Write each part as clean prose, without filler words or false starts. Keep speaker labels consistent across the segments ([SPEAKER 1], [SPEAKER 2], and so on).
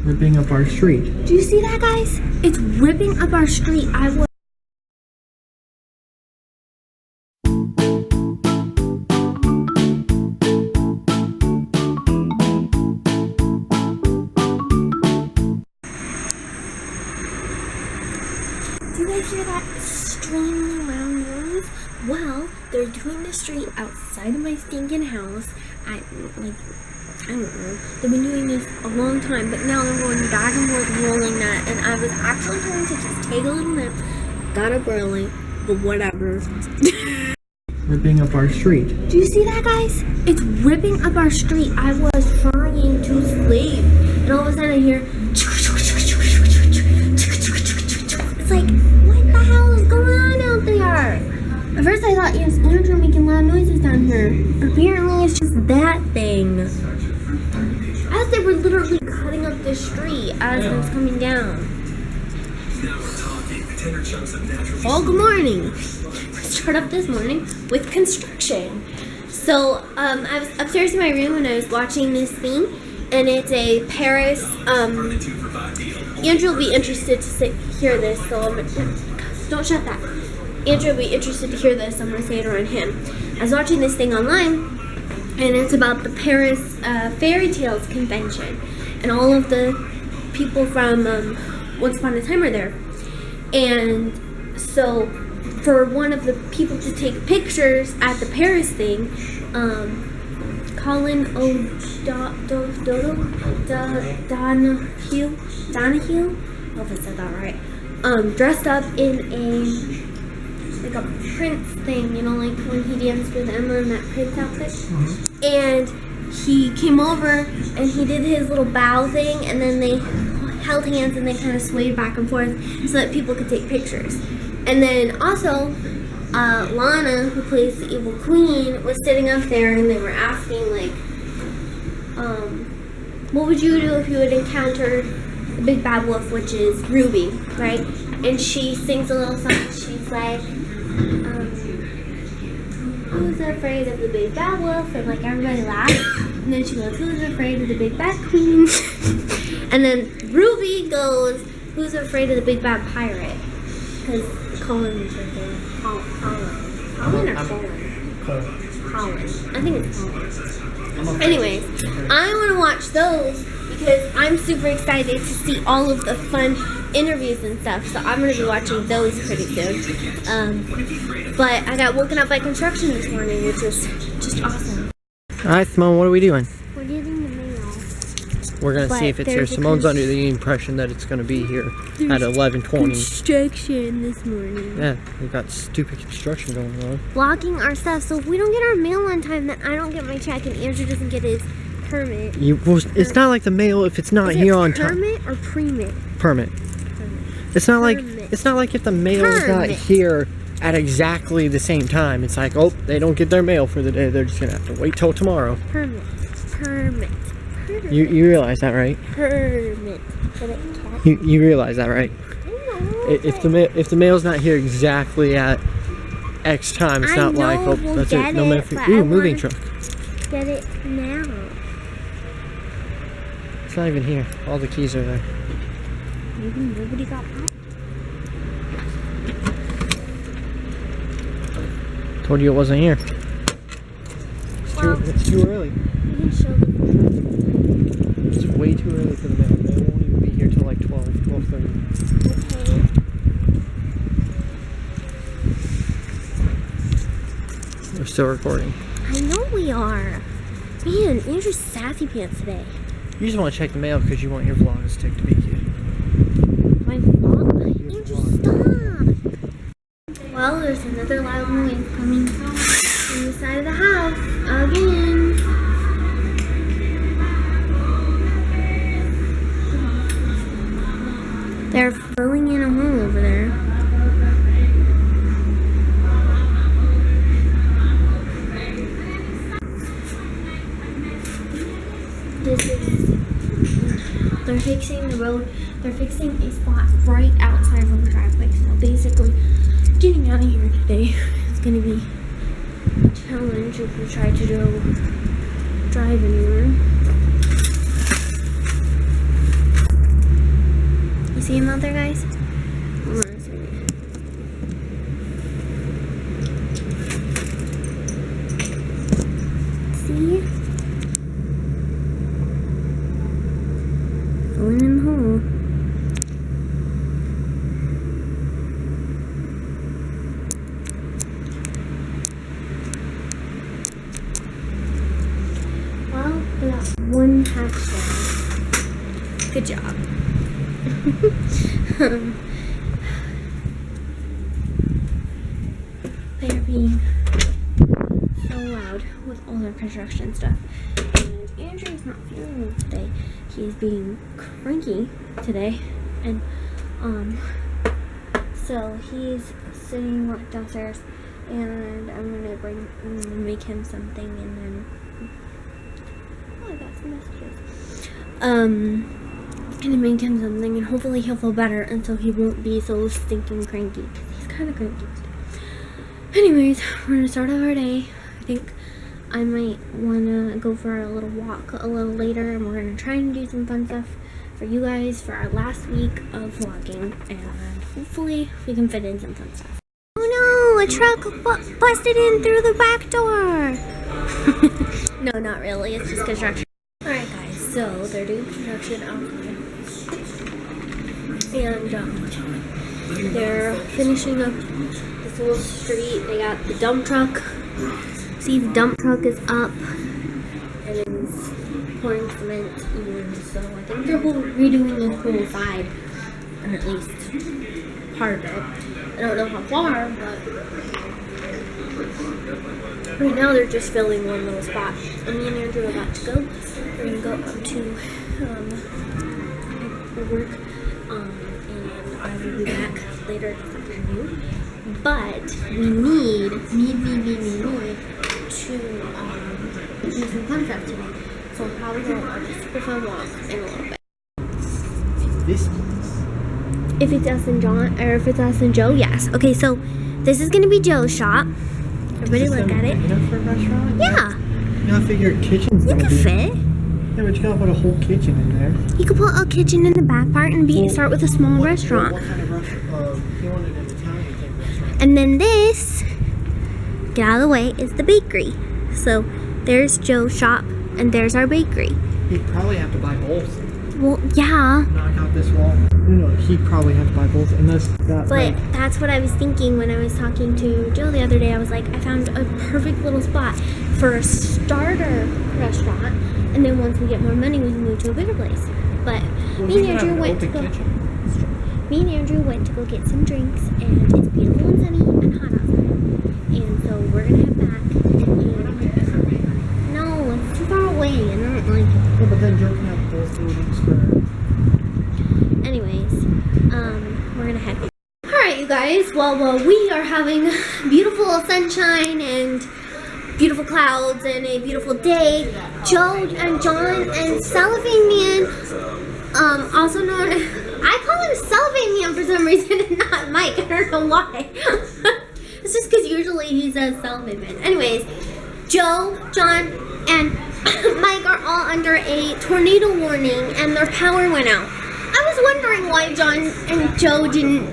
[SPEAKER 1] ripping up our street.
[SPEAKER 2] Do you see that, guys? It's ripping up our street. Do you guys hear that extremely loud noise? Well, they're doing the street outside of my stinking house at, like, I don't know. They've been doing this a long time, but now they're going back and forth rolling that, and I was actually going to just take a little nap, got up early, but whatever.
[SPEAKER 1] Ripping up our street.
[SPEAKER 2] Do you see that, guys? It's ripping up our street. I was trying to sleep, and all of a sudden I hear, it's like, what the hell is going on out there? At first I thought, yes, ants are making loud noises down here. Apparently it's just that thing. As they were literally cutting up the street as it was coming down. Well, good morning. We start up this morning with construction. So, I was upstairs in my room and I was watching this thing, and it's a Paris, Andrew will be interested to hear this, so don't shut that. Andrew will be interested to hear this, I'm going to say it around him. I was watching this thing online, and it's about the Paris Fairy Tales Convention, and all of the people from Once Upon a Time are there. And so, for one of the people to take pictures at the Paris thing, Colin Donahue, I hope I said that right, dressed up in like a Prince thing, you know, like when he danced with Emma in that Prince outfit. And he came over and he did his little bow thing, and then they held hands and they kind of swayed back and forth so that people could take pictures. And then also, Lana, who plays the evil queen, was sitting up there, and they were asking, like, what would you do if you had encountered the big bad wolf, which is Ruby, right? And she sings a little song. She's like, who's afraid of the big bad wolf? And like everybody laughs. And then she goes, who's afraid of the big bad queen? And then Ruby goes, who's afraid of the big bad pirate? Because Colin is right there. Colin or Colin? Colin. I think it's Colin. Anyways, I want to watch those because I'm super excited to see all of the fun interviews and stuff, so I'm going to be watching those pretty soon. But I got woken up by construction this morning, which was just awesome.
[SPEAKER 1] Alright, Simone, what are we doing?
[SPEAKER 2] We're getting the mail.
[SPEAKER 1] We're going to see if it's here. Simone's under the impression that it's going to be here at 11:20.
[SPEAKER 2] Construction this morning.
[SPEAKER 1] Yeah, we got stupid construction going on.
[SPEAKER 2] Blocking our stuff, so if we don't get our mail on time, then I don't get my check and Andrew doesn't get his permit.
[SPEAKER 1] It's not like the mail if it's not here on time.
[SPEAKER 2] Permit or pre-mit?
[SPEAKER 1] Permit. It's not like if the mail is not here at exactly the same time. It's like, oh, they don't get their mail for the day. They're just gonna have to wait till tomorrow.
[SPEAKER 2] Permit.
[SPEAKER 1] You realize that, right?
[SPEAKER 2] Permit.
[SPEAKER 1] You realize that, right? If the mail's not here exactly at X time, it's not like, oh, that's it. No matter. Ooh, moving truck.
[SPEAKER 2] Get it now.
[SPEAKER 1] It's not even here. All the keys are there.
[SPEAKER 2] Maybe nobody got back.
[SPEAKER 1] Told you it wasn't here. It's too early.
[SPEAKER 2] You can show them.
[SPEAKER 1] It's way too early for the mail. They won't even be here till like 12:30.
[SPEAKER 2] Okay.
[SPEAKER 1] We're still recording.
[SPEAKER 2] I know we are. Man, Andrew's sassy pants today.
[SPEAKER 1] You just want to check the mail because you want your vlog stick to be cute.
[SPEAKER 2] My vlog? Andrew, stop! Well, there's another loud noise coming from the side of the house again. They're filling in a hole over there. They're fixing the road. They're fixing a spot right outside of the driveway. So basically, getting out of here today is going to be a challenge if we try to drive anywhere. see him out there, guys? Hold on a second. See? Going in the hole. Well, we got one half shell. Good job. They're being so loud with all their construction stuff. And Andrew's not feeling well today. He's being cranky today. And so he's sitting downstairs, and I'm gonna make him something, and then I got some messages. Gonna make him something, and hopefully he'll feel better, and so he won't be so stinking cranky, because he's kind of cranky today. Anyways, we're gonna start off our day. I think I might wanna go for a little walk a little later, and we're gonna try and do some fun stuff for you guys for our last week of vlogging, and hopefully we can fit in some fun stuff. Oh no, a truck busted in through the back door. No, not really, it's just construction. Alright guys, so they're doing construction outside. And they're finishing up this little street. They got the dump truck. See, the dump truck is up and it's pouring cement in. So I think they're redoing the whole side, or at least part of it. I don't know how far, but right now they're just filling one little spot. And me and Andrew are about to go. We're gonna go up to work. And I will be back later this afternoon. But we need to do some fun stuff today. So I'll probably go on a super fun walk in a little bit.
[SPEAKER 1] This place.
[SPEAKER 2] If it's us and John, or if it's us and Joe, yes. Okay, so this is gonna be Joe's shop. Everybody look at it.
[SPEAKER 1] For a restaurant?
[SPEAKER 2] Yeah.
[SPEAKER 1] You know, I figure a kitchen's
[SPEAKER 2] You
[SPEAKER 1] gonna
[SPEAKER 2] can
[SPEAKER 1] be.
[SPEAKER 2] fit.
[SPEAKER 1] Yeah, but you gotta put a whole kitchen in there.
[SPEAKER 2] You could put a kitchen in the back part and start with a small restaurant.
[SPEAKER 1] What kind of restaurant? You wanted an Italian type restaurant.
[SPEAKER 2] And then this, get out of the way, is the bakery. So there's Joe's shop and there's our bakery.
[SPEAKER 1] He'd probably have to buy both.
[SPEAKER 2] Well, yeah.
[SPEAKER 1] Knock out this wall. No, he'd probably have to buy both, unless that.
[SPEAKER 2] But that's what I was thinking when I was talking to Joe the other day. I was like, I found a perfect little spot for a starter restaurant, and then once we get more money, we can move to a bigger place. But me and Andrew went to go get some drinks, and it's beautiful and sunny and hot outside. And so we're gonna head back. No, it's too far away, and I don't like it.
[SPEAKER 1] Yeah, but then Joe can have both buildings for.
[SPEAKER 2] Anyways, we're gonna head. Alright, you guys, well, we are having beautiful sunshine and beautiful clouds and a beautiful day. Joe and John and Cellophane Man, also known as, I call him Cellophane Man for some reason and not Mike. I don't know why. It's just because usually he says Cellophane Man. Anyways, Joe, John, and Mike are all under a tornado warning and their power went out. I was wondering why John and Joe didn't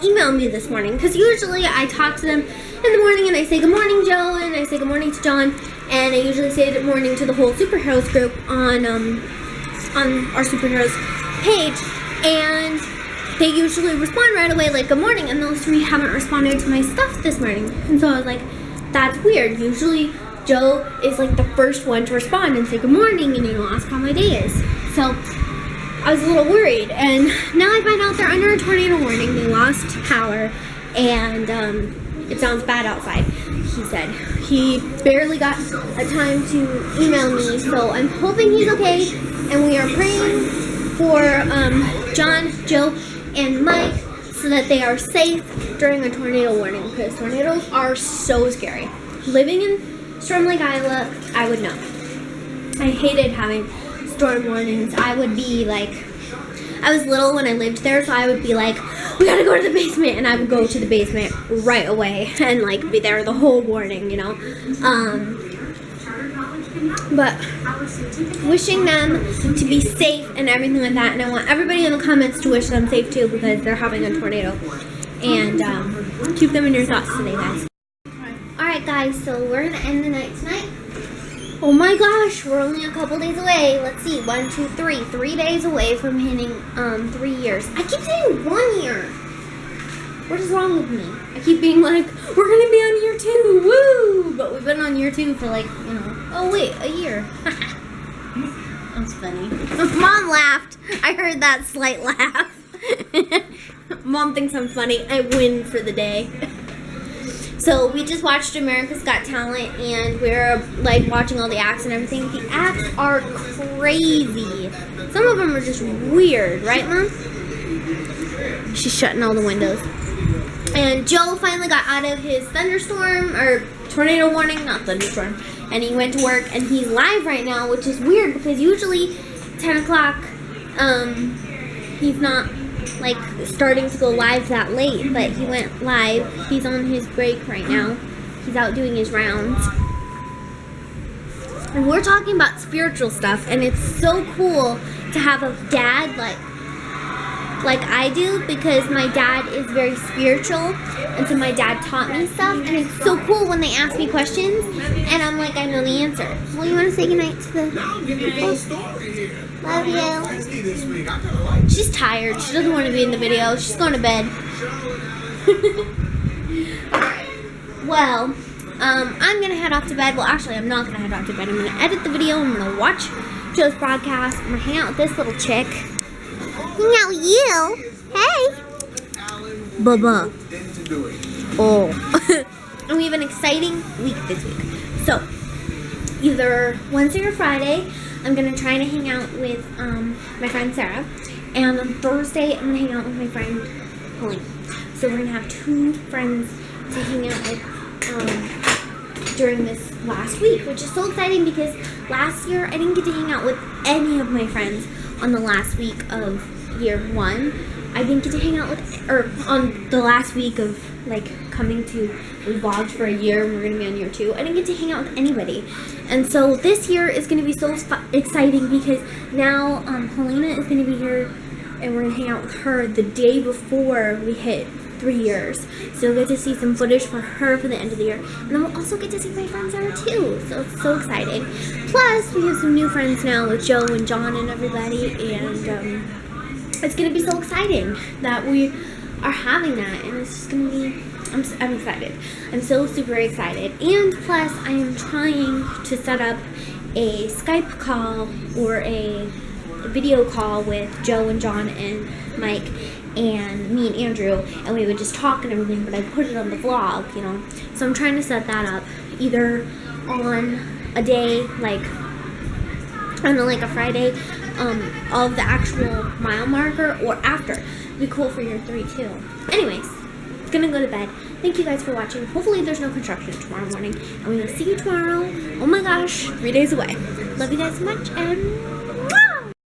[SPEAKER 2] email me this morning, because usually I talk to them in the morning and I say good morning Joe and I say good morning to John, and I usually say good morning to the whole superheroes group on our superheroes page, and they usually respond right away like good morning, and those three haven't responded to my stuff this morning. And so I was like, that's weird. Usually Joe is like the first one to respond and say good morning and ask how my day is. So I was a little worried, and now I find out they're under a tornado warning. They lost power, and it sounds bad outside, he said. He barely got a time to email me, so I'm hoping he's okay, and we are praying for John, Joe, and Mike so that they are safe during a tornado warning, because tornadoes are so scary. Living in Storm Lake, Iowa, I would know. I hated having storm warnings. I would be like, I was little when I lived there, so I would be like, we gotta go to the basement, and I would go to the basement right away and like be there the whole warning, you know. But wishing them to be safe and everything like that. And I want everybody in the comments to wish them safe too, because they're having a tornado. And keep them in your thoughts today, guys. Alright guys, so we're going to end the night tonight. Oh my gosh, we're only a couple days away. Let's see, 1, 2, 3. 3 days away from hitting 3 years. I keep saying 1 year. What is wrong with me? I keep being like, we're going to be on year 2, woo! But we've been on year 2 for like, you know, oh wait, a year. That's funny. Mom laughed. I heard that slight laugh. Mom thinks I'm funny. I win for the day. So we just watched America's Got Talent, and we're like watching all the acts and everything. The acts are crazy. Some of them are just weird, right, Mom? She's shutting all the windows. And Joe finally got out of his thunderstorm, or tornado warning, not thunderstorm. And he went to work, and he's live right now, which is weird because usually 10 o'clock, he's not like starting to go live that late, but he went live. He's on his break right now. He's out doing his rounds. And we're talking about spiritual stuff, and it's so cool to have a dad like I do, because my dad is very spiritual, and so my dad taught me stuff, and it's so cool when they ask me questions and I'm like, I know the answer. Well, you want to say goodnight to the love you. She's tired. She doesn't want to be in the video. She's going to bed. Well, I'm going to head off to bed. Well, actually, I'm not going to head off to bed. I'm going to edit the video. I'm going to watch Joe's broadcast. I'm going to hang out with this little chick. Hang out with you. Hey. Bubba. Oh. And we have an exciting week this week. So, either Wednesday or Friday, I'm going to try to hang out with my friend Sarah. And on Thursday, I'm going to hang out with my friend Pauline. So we're going to have 2 friends to hang out with during this last week, which is so exciting because last year I didn't get to hang out with any of my friends on the last week of year 1. I didn't get to hang out with, or on the last week of like coming to, we vlogged for a year and we're going to be on year 2. I didn't get to hang out with anybody. And so this year is going to be so exciting because now Helena is going to be here and we're going to hang out with her the day before we hit 3 years. So we'll get to see some footage for her for the end of the year. And then we'll also get to see my friends Sarah too. So it's so exciting. Plus, we have some new friends now with Joe and John and everybody. And it's going to be so exciting that we are having that. And it's just going to be, I'm excited. I'm so super excited. And plus, I am trying to set up a Skype call or a video call with Joe and John and Mike and me and Andrew, and we would just talk and everything, but I put it on the vlog, you know. So I'm trying to set that up either on a day, like, I don't know, like a Friday, of the actual mile marker, or after. It'd be cool for year 3 too. Anyways, gonna go to bed. Thank you guys for watching. Hopefully there's no construction tomorrow morning, and we will see you tomorrow. Oh my gosh, 3 days away. Love you guys so much, and